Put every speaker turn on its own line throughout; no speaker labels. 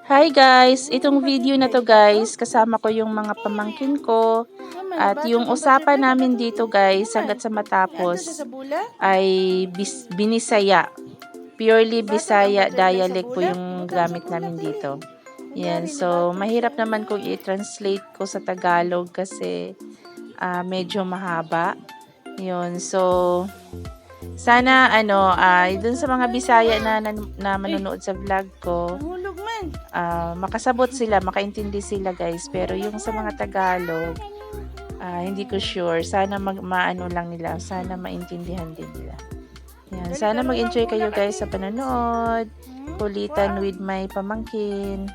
Hi guys! Itong video na to guys, kasama ko yung mga pamangkin ko at yung usapan namin dito guys hanggat sa matapos ay Binisaya. Purely Bisaya dialect po yung gamit namin dito. Yan, so mahirap naman kung i-translate ko sa Tagalog kasi medyo mahaba. Yun, so sana dun sa mga Bisaya na manonood sa vlog ko, makasabot sila, makaintindi sila guys. Pero yung sa mga Tagalog, hindi ko sure. Sana maano lang nila, sana maintindihan din nila. Yan, sana mag-enjoy kayo guys sa panonood. Kulitan with my pamangkin.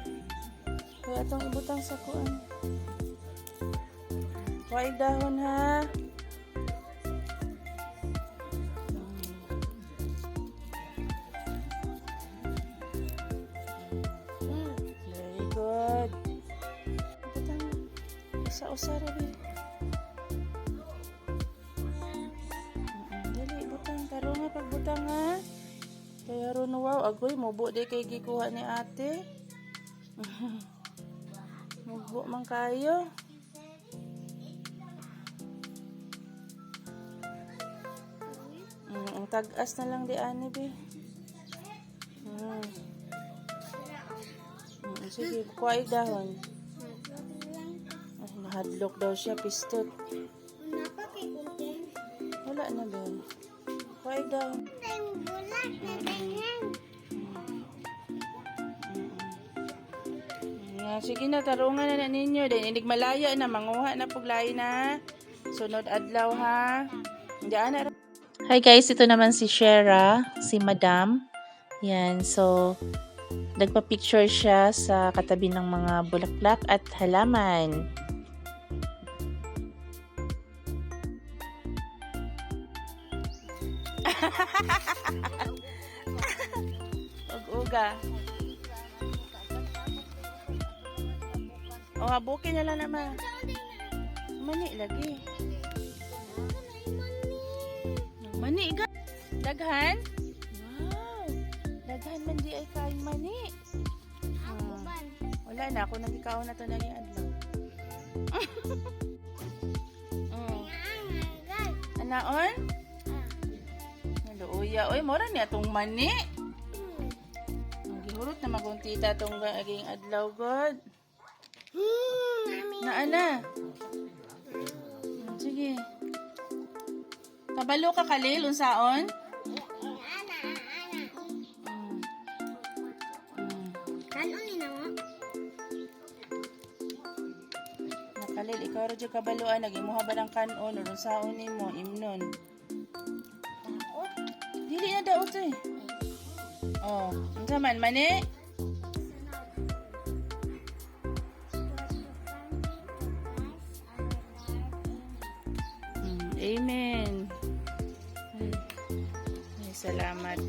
Kaya itong ibutang sa kuan. Huwag dahon ha. Very good. Ibutang usa-usa rabi. Dali, ibutang. Taro nga pagbutang ha. Kaya ron wow, agoy, mubo di kay gikuha ni ate. Mubo man kayo. Ang tag-as na lang di ani be. Sige, kuha dahon. Ay, nahadlok daw siya, pistot. Wala na ba? Kuha dahon. Sige na, tarungan na ninyo. Dahil hindi malaya na, manguha na puglay na. Sunod adlaw ha. Hindi na.
Hi guys, ito naman si Shera, si Madam. Yan, so nagpa-picture siya sa katabi ng mga bulaklak at halaman.
Ug-uga. O, habukin na lang naman. Mani lagi. Mani ga. Daghan? Wow. Daghan man di ay kain mani. Wala na ako nagikaon na to na yung adlaw. Anaon? Uya, oy, mora niya tong mani. Gihurot na maguntita tong aging adlaw god. Naana. Sige. Kabalo ka kalil unsaon?
Kanon ni mo.
Nakalil ikaw ra jud kabaluan nagimuha ba ng kanon unsaon nimo imnon. Dili na daot eh. Oh, unsa man mani? Amen. Ay, salamat.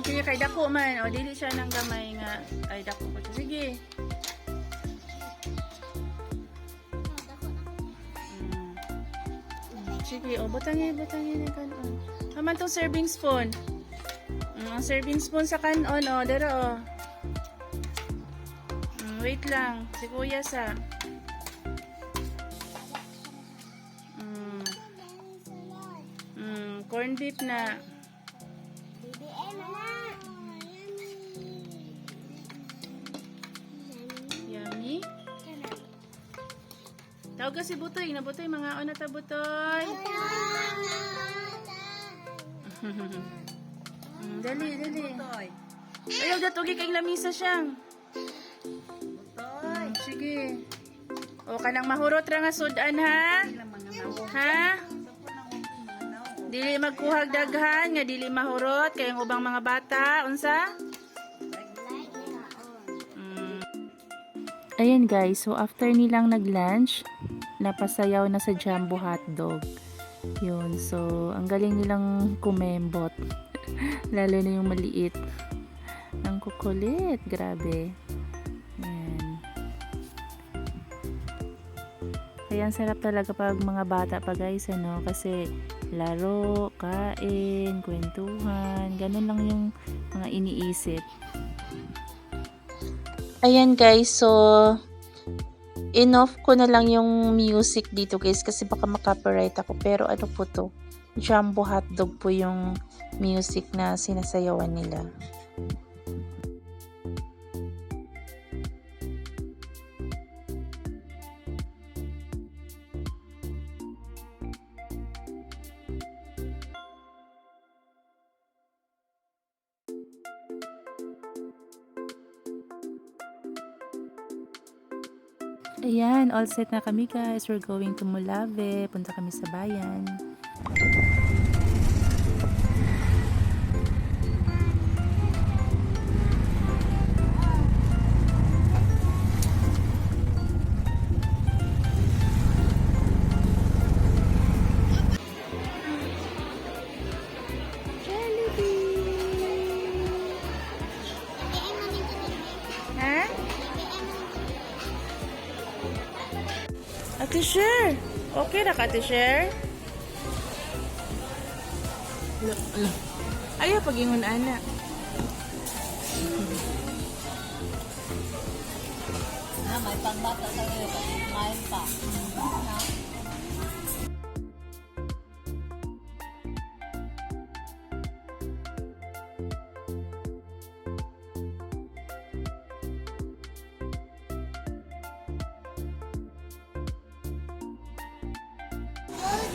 Sige, kay dako man. O, dili siya ng gamay nga. Ay, dako ko. Sige. Sige, o, butangin ng kanon. Haman tong serving spoon. Ang serving spoon sa kanon, o, dero, o. Wait lang. Si kuya sa. Corn beef na. Yummy. Tawag ka si Butoy. Nabutoy, mga ona ta Butoy. Dali. Ayaw datugi kay lamisa siyang. Sige. O kanang mahurot ra nga sudan ha? Ha? Dili magkuhag daghan nga dili mahurot kay ang ubang mga bata unsa?
Ayan guys, so after nilang nag-lunch, napasayaw na sa Jumbo Hotdog. Yun, so ang galing nilang kumembot. Lalo na yung maliit. Ang kukulit, grabe. Ayan. Kaya ang sarap talaga pag mga bata pa guys, ano, kasi laro, kain, kwentuhan, ganun lang yung mga iniisip. Ayan guys, so in-off ko na lang yung music dito guys kasi baka makopyright ako. Pero ano po to? Jumbo hotdog po yung music na sinasayawan nila. Ayan, all set na kami guys. We're going to Molave. Punta kami sa bayan.
Ha? Ate Sher. Okay na ka, Ate Sher? Ayaw pagingon anak.
May pangbata sa iyo kasi kumain pa.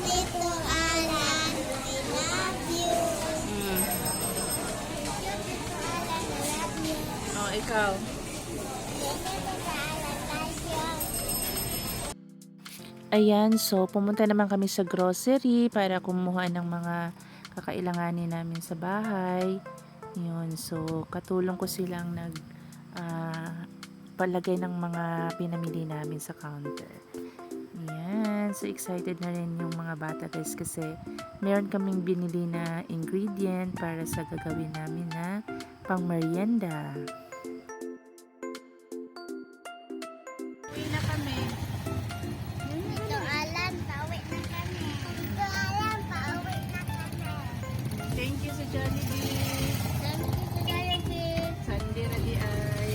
Tito Alan, I love you. Tito Alan, I love you.
Oh, ikaw.
Tito Alan, like you.
Ayan, so pumunta naman kami sa grocery para kumuha ng mga kakailanganin namin sa bahay. Yun, so katulong ko silang palagay ng mga pinamili namin sa counter. Ayan, so excited na rin yung mga bata guys kasi meron kaming binili na ingredient para sa gagawin namin na pang merienda.
Uwi na kami.
Tito Alan, pauwi na kami. Tito Alan, pauwi na kami.
Thank you sa Jollibee.
Thank you sa Jollibee.
Sunday na di ay.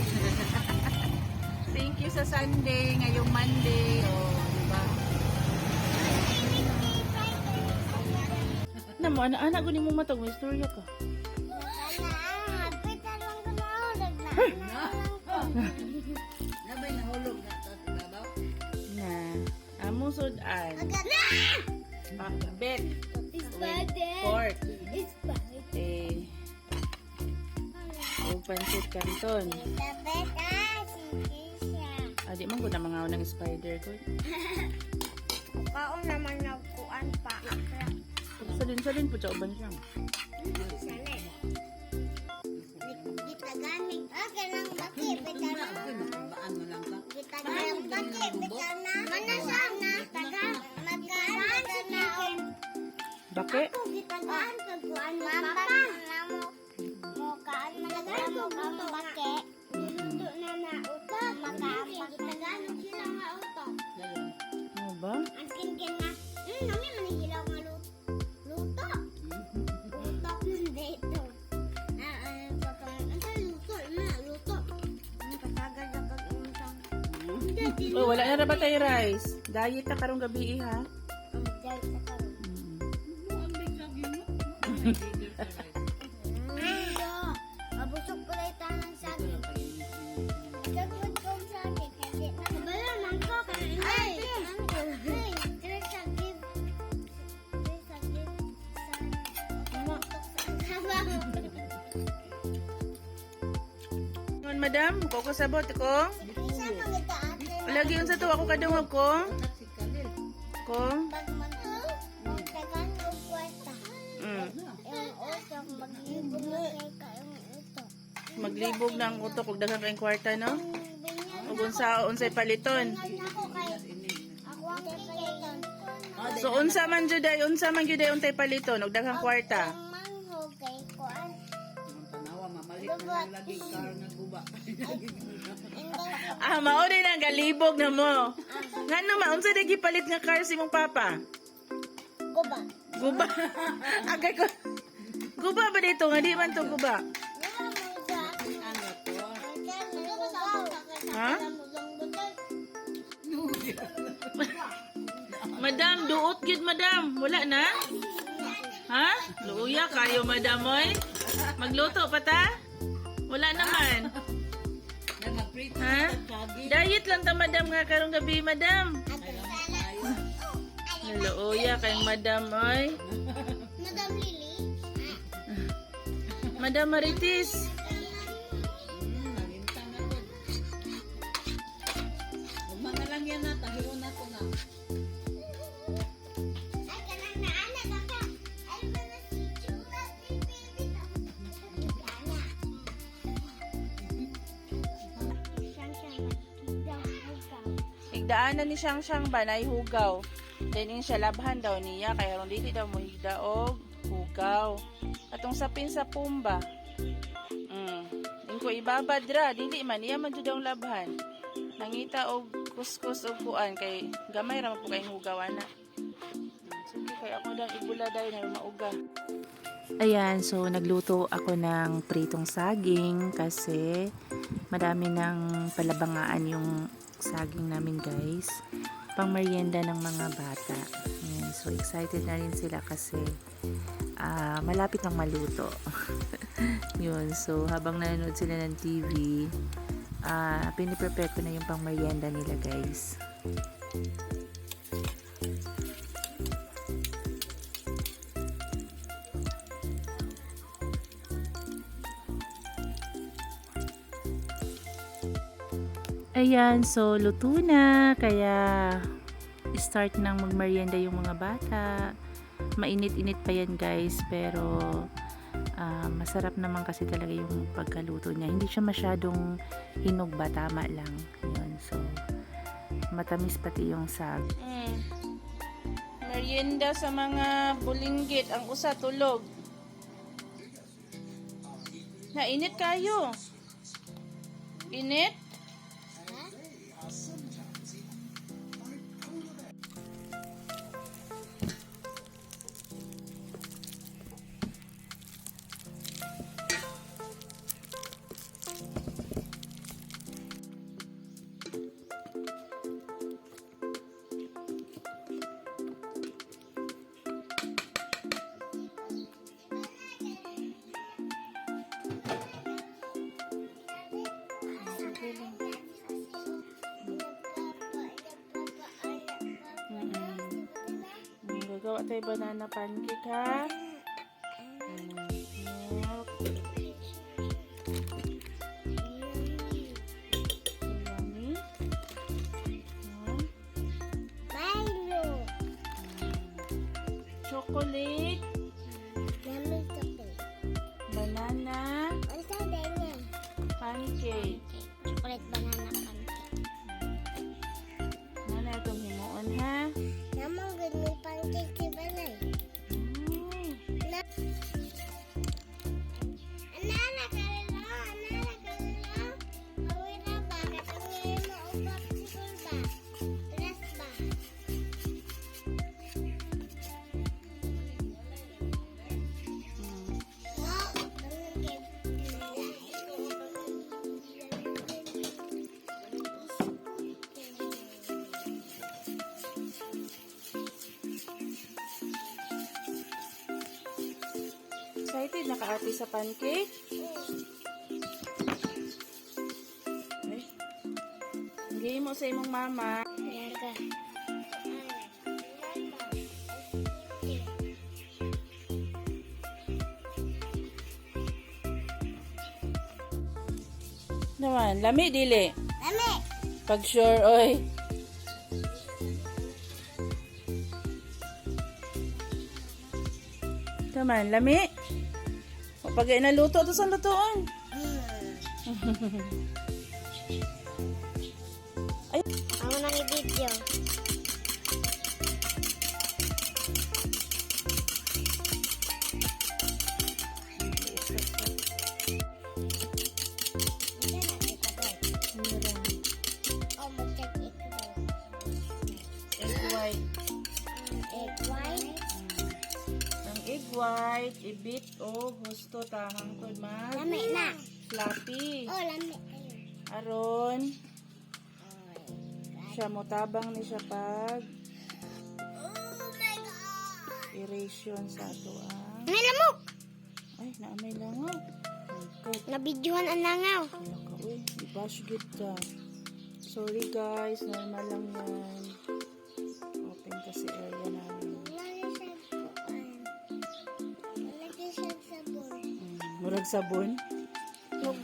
Thank you sa Sunday, ngayong Monday. Oh, diba? Namo, anak-anak ko ni mo matag, may storya ka.
Hagpit na lang ko na ulag na.
Nabay nahulog na to sa babaw.
Na, amo sudan.
Agad.
Bet.
It's bad.
Pork.
It's bad.
Pansit canton.
Tapet si Kisha.
Di man ko na mga unang spider ko.
Kaon naman nagkuan pa.
Salin-salin po siya, uban siya.
Gitagamit. Okay lang baki. Bitaga.
Baan mo lang ka.
Gitagamit baki. Bitana. Mana sana. Taga. Magkaan. Bitana.
Bake?
Gitagaan. Pagkuan mo. Papa. Mukaan malagaan mo ka mo baki. Luto na na utot. Makaapak. Gitagaan. Sila nga utot.
Ano ba?
Ang kin na. Nami manihilaw nga luto. Luto. Utok nun dito. Luto. Ang katagal na pag-unsang.
Oh, wala na ba tayo rice? Diet na karong gabi ha?
Mabusog ko lang tanang saging. Sagod kong saging. Kasi nabala man ko. Ay! Kaya saging.
Ngon madam, ko ko sabot ko. Lagi yun sa to ako kadungog ko.
Si Kalil.
Ko.
Pag magtagan ko kwarta.
Mm.
Yung utok, maglibog na kay yung utok.
Maglibog na ang utok ug daghang kayong kwarta no.
Binyan
Ug unsa unsay paliton.
ako kay ako ang kikaitan.
So unsa man jud ay untay paliton ug daghang kwarta.
Ang manghog kay kuan.
Ang tanawa mamalit na lang lagi kar nga guba.
Ah, mao din ang galibog na mo.
Ang
Nga naman, unsa na gipalit nga car si mong papa?
Kuba.
Guba. Agay ko. Guba ba dito? Nga di man to guba.
Ano to?
Ha? Madam, duot gid madam. Wala na? Ha? Luya kayo madam oy. Magluto pa ta? Wala naman.
Na mag-print
Ha? Diet lang ta madam nga karong gabi madam. Luya kay madam oy.
Madam Lily.
Madam Maritis.
Nalintang na to. Mga lang yan na, tahiro na to na.
Ay, kanang naanak ako. Ay, mana si Chula, si Baby to. Ana. Siyang-siyang, magkita.
Igdaanan ni Siyang Siyang ba na hugaw. Then in siya labhan daw niya kaya ron dili daw mo higda og hugaw. Atong sapin sa pumba. Ingko ibabad ra dili man iya man jud daw labhan. Nangita og kuskus og kuan kay gamay ra man po kay hugaw ana. Sige kay ako daw ibula dayon na mauga.
Ayan, so nagluto ako ng pritong saging kasi madami ng palabangaan yung saging namin guys. Pang merienda ng mga bata. Ayan, so excited na rin sila kasi malapit ng maluto. Yun, so habang nanonood sila ng TV, piniprepare ko na yung pang merienda nila guys. Ayan, so luto na, kaya start nang magmerienda yung mga bata. Mainit-init pa yan guys, pero masarap naman kasi talaga yung pagkaluto niya. Hindi siya masyadong hinog ba, tama lang. Yun, so matamis pati yung sag.
Merienda sa mga bulinggit, ang usa tulog. Nainit kayo. Init? Gagawa tayo banana pancake ha. Milk. Yummy.
Milo.
Chocolate.
Yummy kape.
Banana.
Ano sa ganyan?
Pancake.
Chocolate banana pancake.
Ano itong himuon ha?
Namang ganyan pancake si Banay. Anana kalilo, anana kalilo. Awira ba? Katangin mo o popsicle ba? Plus ba? Wow!
Excited na ka-ate sa pancake? Ay. Hingay mo sa imong mama.
Yaga.
Naman, lami dili.
Lami!
Pag sure, oy. Naman, lami. O pag naluto, to saan lutoon? Ay.
Ako nang i-video. Oh, mag-check it. white.
Ang egg white, ibit o husto tahang to mag
Lami na.
fluffy.
Oh, lami kayo.
Aron, siya motabang ni siya pag
Oh my God!
eration sa ato ang...
May lamok!
Ay, naamay langaw. Okay.
Nabidyohan ang langaw.
Kaya ka, uy, i-bash good ka. Sorry guys, normal lang yan. Open kasi area namin. Murag sabon.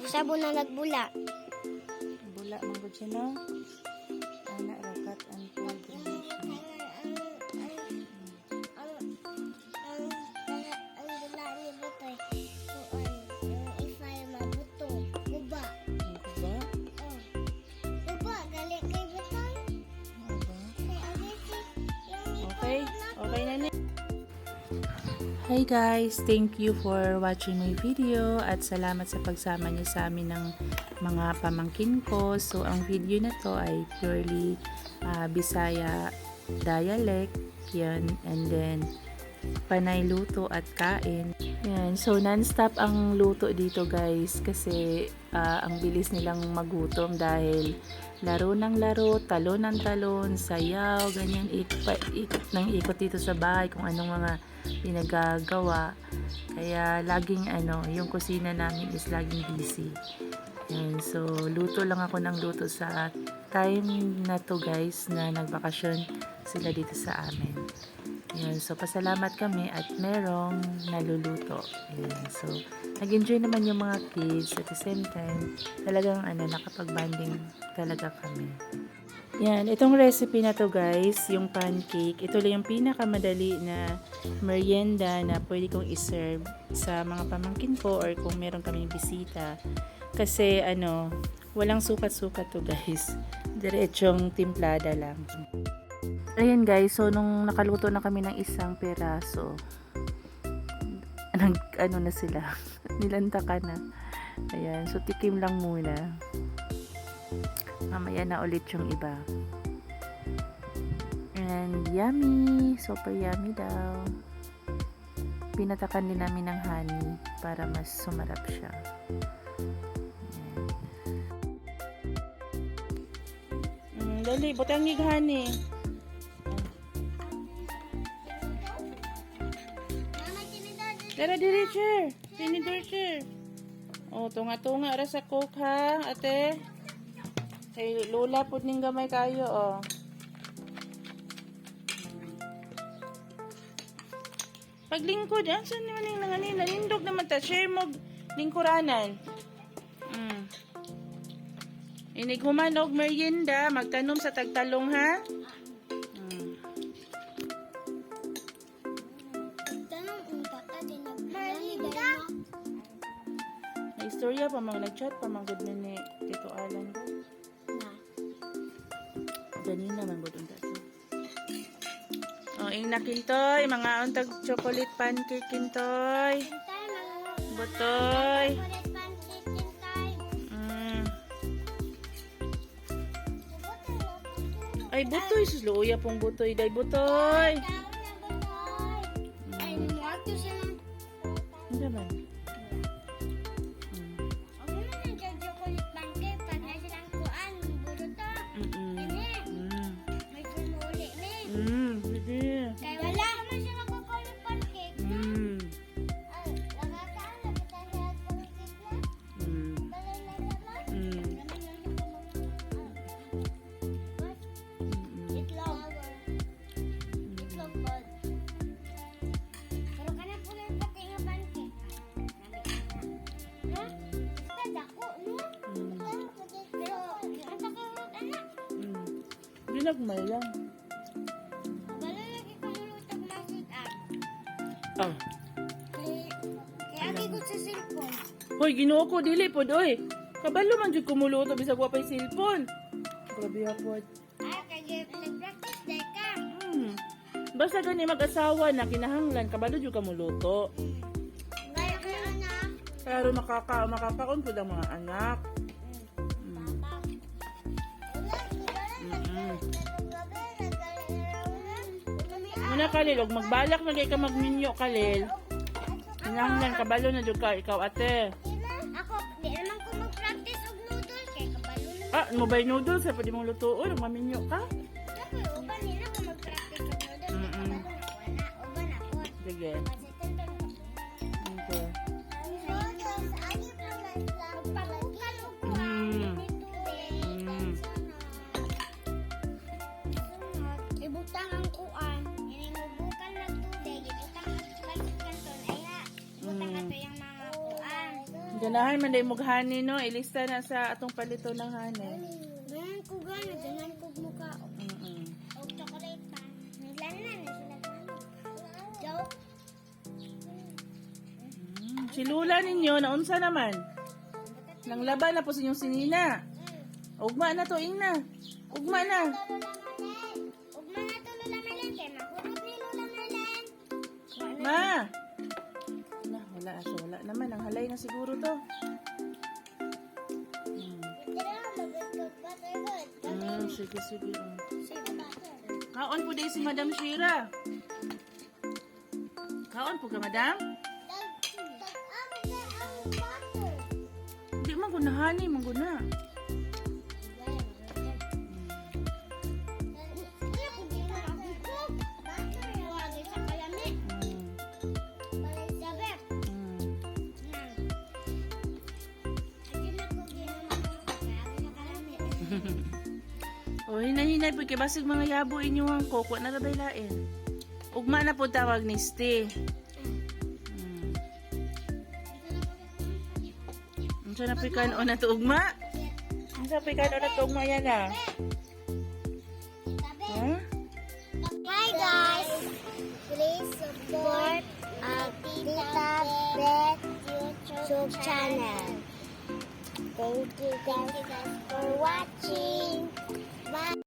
Sabon na nagbula.
Bula, manggod siya na. Anak, rakat, and cold drainage. Ano ba? Ano ba? Okay. Okay na ni. Hi guys! Thank you for watching my video at salamat sa pagsama niyo sa amin ng mga pamangkin ko. So, ang video na to ay purely Bisaya dialect. Yan. And then, panay luto at kain. Yan. So, non-stop ang luto dito guys kasi ang bilis nilang magutom dahil laro ng laro, talon ng talon, sayaw, ganyan, ikot ng ikot dito sa bahay kung anong mga pinagagawa. Kaya laging yung kusina namin is laging busy. Yan. So, luto lang ako ng luto sa time na to guys na nagbakasyon sila dito sa amin. Yan. So, pasalamat kami at merong naluluto. Yan. So, nag-enjoy naman yung mga kids at the same time, talagang nakapag-banding talaga kami. Yan, itong recipe na to guys, yung pancake, ito lang yung pinakamadali na merienda na pwede kong iserve sa mga pamangkin ko or kung meron kaming bisita. Kasi walang sukat-sukat to guys. Diretsong timplada lang. Ayan guys, so nung nakaluto na kami ng isang peraso, na sila, nilantaka na. Ayan, so tikim lang muna. Mamaya na ulit yung iba. And yummy! Super yummy daw. Pinatakan din namin ng honey para mas sumarap siya. Dali, butang ng honey. Tara, diri, sir. Tinidor, sir. O, tunga-tunga ra sa coke, ha, ate. Kay lola po ning gamay kayo, o. Paglingkod, saan naman yung nanganin? Nalindog naman ta. Share mo lingkuranan. Inig humanog merienda, magtanom sa tagtalong, ha? Istorya pa mga nag-chat pa mga good na ni Tito Alan ko. Ganina man good unta to. Oh, ing nakintoy, mga untag chocolate pancake kintoy. Butoy. Ay butoy, susluya pong butoy, day butoy. Ano man? Nagmay lang. Ah.
Kaya ko sa cellphone.
Hoy, Ginoo ko dili pod oy. Kabalo man jud kumuluto bisag wa pay cellphone. Grabe hapon.
Kaya nag-practice day ka.
Basta gani mag-asawa na kinahanglan kabalo jud ka muluto.
Kaya ka anak.
Pero makakaon pud ang mga anak. Muna Kalil, og magbalak na kay ka magminyo Kalil. Hinahanglan kabalo na jud ka ikaw ate.
Ako, di naman ko mag-practice og noodle kay kabalo na.
Ah, mobile noodles sa pwede mong lutuon, og maminyo ka.
Ako, uban nila ko mag-practice og noodle kay
Mm-mm.
kabalo na ko na. Uban ako.
Sige.
Pasitan pa ko.
Okay.
Noodles, ani pa lang pabukan og
Mm. Mm.
Ibutang ang kuan. Inimubukan na tubig. Ibutang ang pasit kanton. Ay ha. Ibutang
Mm.
ato yung mga kuan.
Ganahan man day mughani no, ilista na sa atong palito ng hani.
Ganyan ko gana. Ganyan ko mukha.
Mm.
O chocolate pa. Nilanan na sila gana. Joke.
Si Lula ninyo naunsa naman. Nang laban na po sa inyong sinina. Ugma na to ina. Ugma na.
Ugma na to Lola Merlin. Kaya mahulog ni Lola Merlin.
Ma. Na, wala aso, wala naman ang halay na siguro to. Sige, sige. Kaon po day si Madam Shira. Kaon po ka, Madam? Hindi man gunahani, man guna. O, hinahinay po kay basig mga yabo inyo ang koko na rabay lain. Ugma na po tawag ni Ste. Ang sa napikan o na to ugma? Ang sa napikan o na to ugma yan ah. Ha?
Hi guys! Please support Tita Bet YouTube channel. Thank you guys for watching.